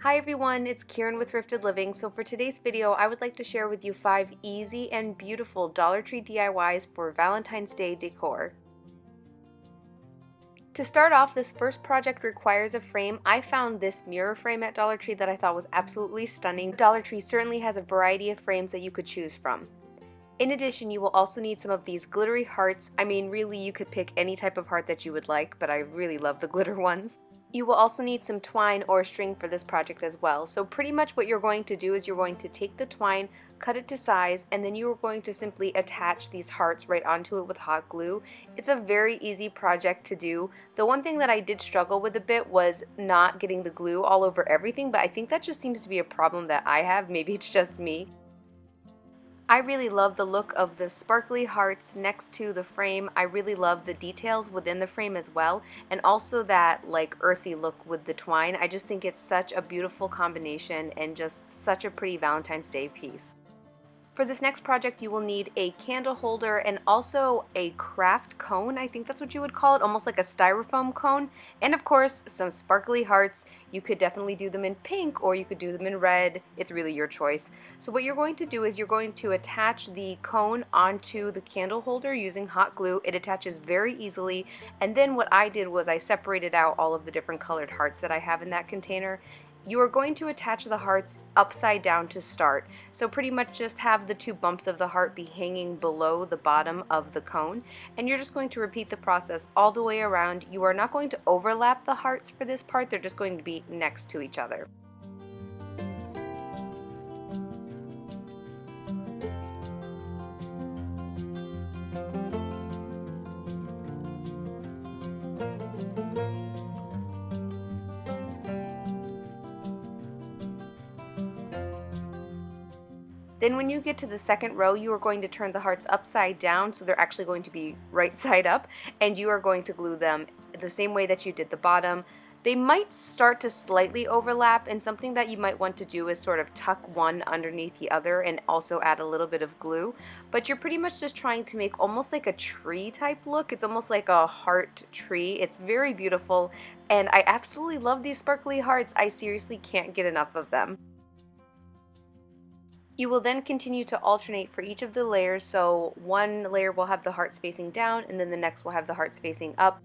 Hi everyone, it's Kieran with Thrifted Living. So for today's video, I would like to share with you 5 easy and beautiful Dollar Tree DIYs for Valentine's Day decor. To start off, this first project requires a frame. I found this mirror frame at Dollar Tree that I thought was absolutely stunning. Dollar Tree certainly has a variety of frames that you could choose from. In addition, you will also need some of these glittery hearts. I mean, really, you could pick any type of heart that you would like, but I really love the glitter ones. You will also need some twine or string for this project as well. So pretty much what you're going to do is you're going to take the twine, cut it to size, and then you are going to simply attach these hearts right onto it with hot glue. It's a very easy project to do. The one thing that I did struggle with a bit was not getting the glue all over everything, but I think that just seems to be a problem that I have. Maybe it's just me. I really love the look of the sparkly hearts next to the frame. I really love the details within the frame as well, and also that like earthy look with the twine. I just think it's such a beautiful combination and just such a pretty Valentine's Day piece. For this next project, you will need a candle holder and also a craft cone. I think that's what you would call it, almost like a styrofoam cone. And of course, some sparkly hearts. You could definitely do them in pink or you could do them in red. It's really your choice. So what you're going to do is you're going to attach the cone onto the candle holder using hot glue. It attaches very easily. And then what I did was I separated out all of the different colored hearts that I have in that container. You are going to attach the hearts upside down to start. So pretty much just have the two bumps of the heart be hanging below the bottom of the cone. And you're just going to repeat the process all the way around. You are not going to overlap the hearts for this part. They're just going to be next to each other. Then when you get to the second row, you are going to turn the hearts upside down, so they're actually going to be right side up, and you are going to glue them the same way that you did the bottom. They might start to slightly overlap, and something that you might want to do is sort of tuck one underneath the other and also add a little bit of glue. But you're pretty much just trying to make almost like a tree type look. It's almost like a heart tree. It's very beautiful, and I absolutely love these sparkly hearts. I seriously can't get enough of them. You will then continue to alternate for each of the layers, so one layer will have the hearts facing down and then the next will have the hearts facing up.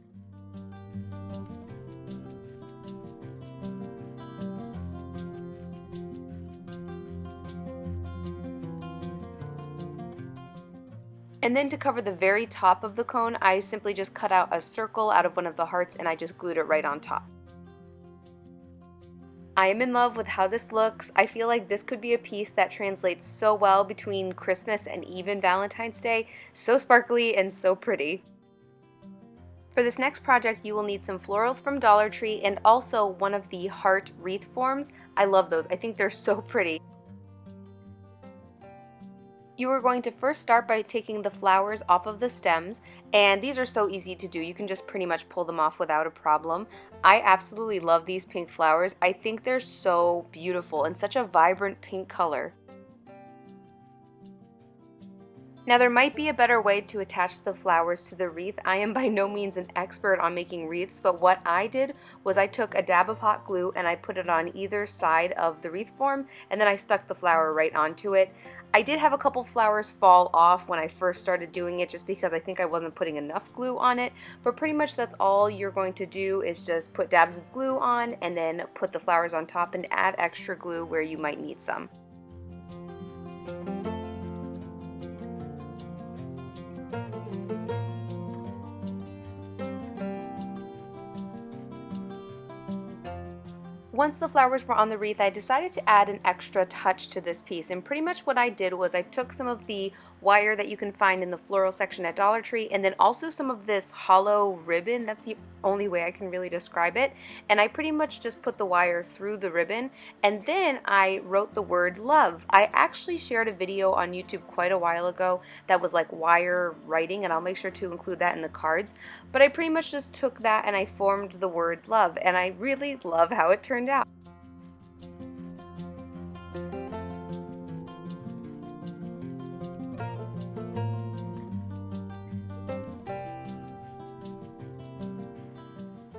And then to cover the very top of the cone, I simply just cut out a circle out of one of the hearts and I just glued it right on top. I am in love with how this looks. I feel like this could be a piece that translates so well between Christmas and even Valentine's Day. So sparkly and so pretty. For this next project, you will need some florals from Dollar Tree and also one of the heart wreath forms. I love those. I think they're so pretty. You are going to first start by taking the flowers off of the stems, and these are so easy to do. You can just pretty much pull them off without a problem. I absolutely love these pink flowers. I think they're so beautiful and such a vibrant pink color. Now there might be a better way to attach the flowers to the wreath. I am by no means an expert on making wreaths, but what I did was I took a dab of hot glue and I put it on either side of the wreath form, and then I stuck the flower right onto it. I did have a couple flowers fall off when I first started doing it just because I think I wasn't putting enough glue on it, but pretty much that's all you're going to do is just put dabs of glue on and then put the flowers on top and add extra glue where you might need some. Once the flowers were on the wreath, I decided to add an extra touch to this piece, and pretty much what I did was I took some of the wire that you can find in the floral section at Dollar Tree and then also some of this hollow ribbon. That's the only way I can really describe it, and I pretty much just put the wire through the ribbon and then I wrote the word love. I actually shared a video on YouTube quite a while ago that was like wire writing, and I'll make sure to include that in the cards, but I pretty much just took that and I formed the word love, and I really love how it turned out.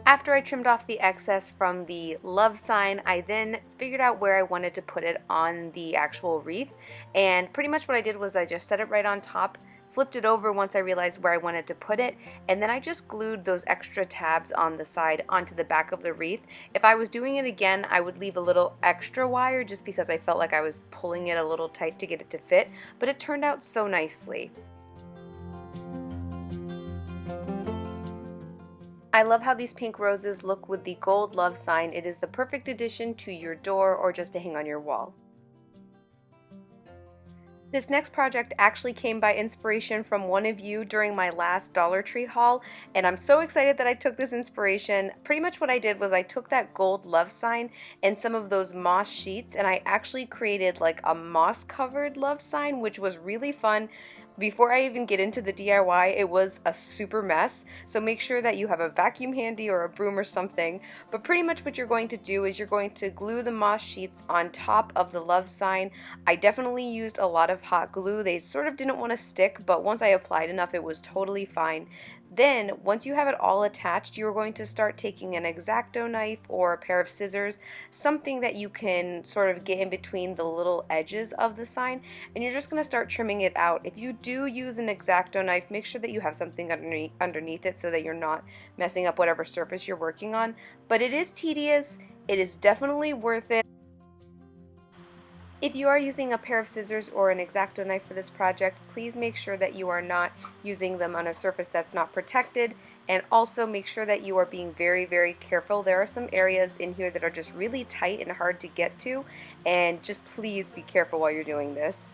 After I trimmed off the excess from the love sign, I then figured out where I wanted to put it on the actual wreath, and pretty much what I did was I just set it right on top, flipped it over once I realized where I wanted to put it, and then I just glued those extra tabs on the side onto the back of the wreath. If I was doing it again, I would leave a little extra wire just because I felt like I was pulling it a little tight to get it to fit, but it turned out so nicely. I love how these pink roses look with the gold love sign. It is the perfect addition to your door or just to hang on your wall. This next project actually came by inspiration from one of you during my last Dollar Tree haul, and I'm so excited that I took this inspiration. Pretty much what I did was I took that gold love sign and some of those moss sheets, and I actually created like a moss covered love sign, which was really fun. Before I even get into the DIY, it was a super mess, so make sure that you have a vacuum handy or a broom or something. But pretty much what you're going to do is you're going to glue the moss sheets on top of the love sign. I definitely used a lot of hot glue. They sort of didn't want to stick, but once I applied enough, it was totally fine. Then, once you have it all attached, you're going to start taking an X-Acto knife or a pair of scissors, something that you can sort of get in between the little edges of the sign, and you're just going to start trimming it out. If you do use an X-Acto knife, make sure that you have something underneath it so that you're not messing up whatever surface you're working on. But it is tedious. It is definitely worth it. If you are using a pair of scissors or an X-Acto knife for this project, please make sure that you are not using them on a surface that's not protected, and also make sure that you are being very, very careful. There are some areas in here that are just really tight and hard to get to, and just please be careful while you're doing this.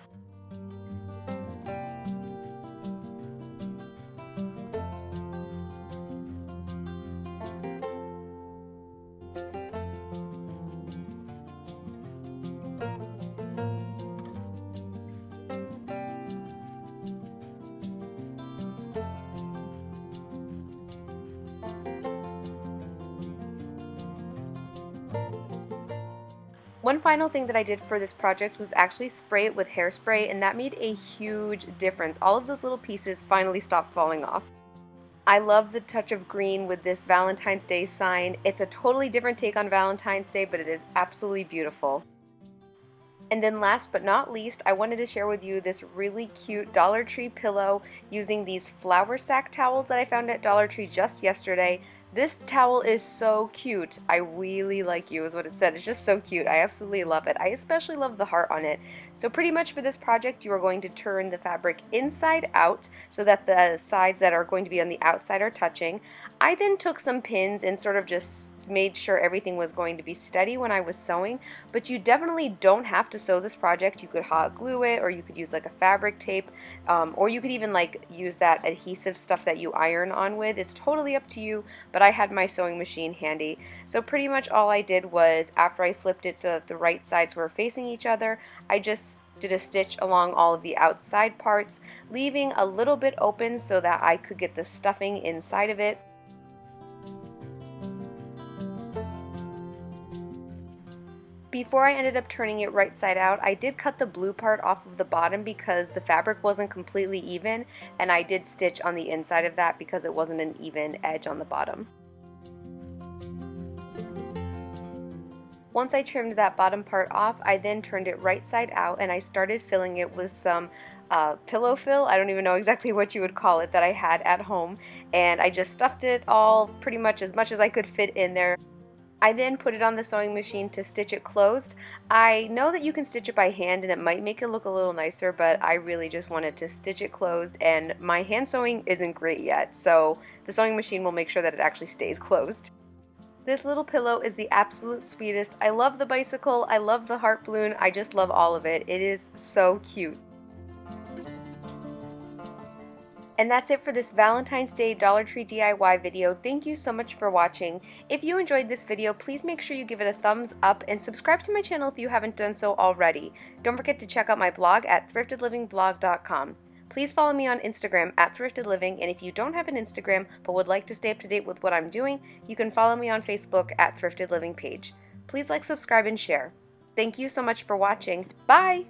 One final thing that I did for this project was actually spray it with hairspray, and that made a huge difference. All of those little pieces finally stopped falling off. I love the touch of green with this Valentine's Day sign. It's a totally different take on Valentine's Day, but it is absolutely beautiful. And then last but not least, I wanted to share with you this really cute Dollar Tree pillow using these flour sack towels that I found at Dollar Tree just yesterday. This towel is so cute. I really like you is what it said. It's just so cute. I absolutely love it. I especially love the heart on it. So pretty much for this project, you are going to turn the fabric inside out so that the sides that are going to be on the outside are touching. I then took some pins and sort of just made sure everything was going to be steady when I was sewing, but you definitely don't have to sew this project. You could hot glue it, or you could use like a fabric tape, or you could even like use that adhesive stuff that you iron on with. It's totally up to you, but I had my sewing machine handy. So pretty much all I did was, after I flipped it so that the right sides were facing each other, I just did a stitch along all of the outside parts, leaving a little bit open so that I could get the stuffing inside of it. Before I ended up turning it right side out, I did cut the blue part off of the bottom because the fabric wasn't completely even, and I did stitch on the inside of that because it wasn't an even edge on the bottom. Once I trimmed that bottom part off, I then turned it right side out and I started filling it with some pillow fill. I don't even know exactly what you would call it, that I had at home, and I just stuffed it all pretty much as I could fit in there. I then put it on the sewing machine to stitch it closed. I know that you can stitch it by hand and it might make it look a little nicer, but I really just wanted to stitch it closed, and my hand sewing isn't great yet, so the sewing machine will make sure that it actually stays closed. This little pillow is the absolute sweetest. I love the bicycle, I love the heart balloon, I just love all of it. It is so cute. And that's it for this Valentine's Day Dollar Tree DIY video. Thank you so much for watching. If you enjoyed this video, please make sure you give it a thumbs up and subscribe to my channel if you haven't done so already. Don't forget to check out my blog at thriftedlivingblog.com. Please follow me on Instagram at thriftedliving, and if you don't have an Instagram but would like to stay up to date with what I'm doing, you can follow me on Facebook at Thrifted Living page. Please like, subscribe, and share. Thank you so much for watching. Bye!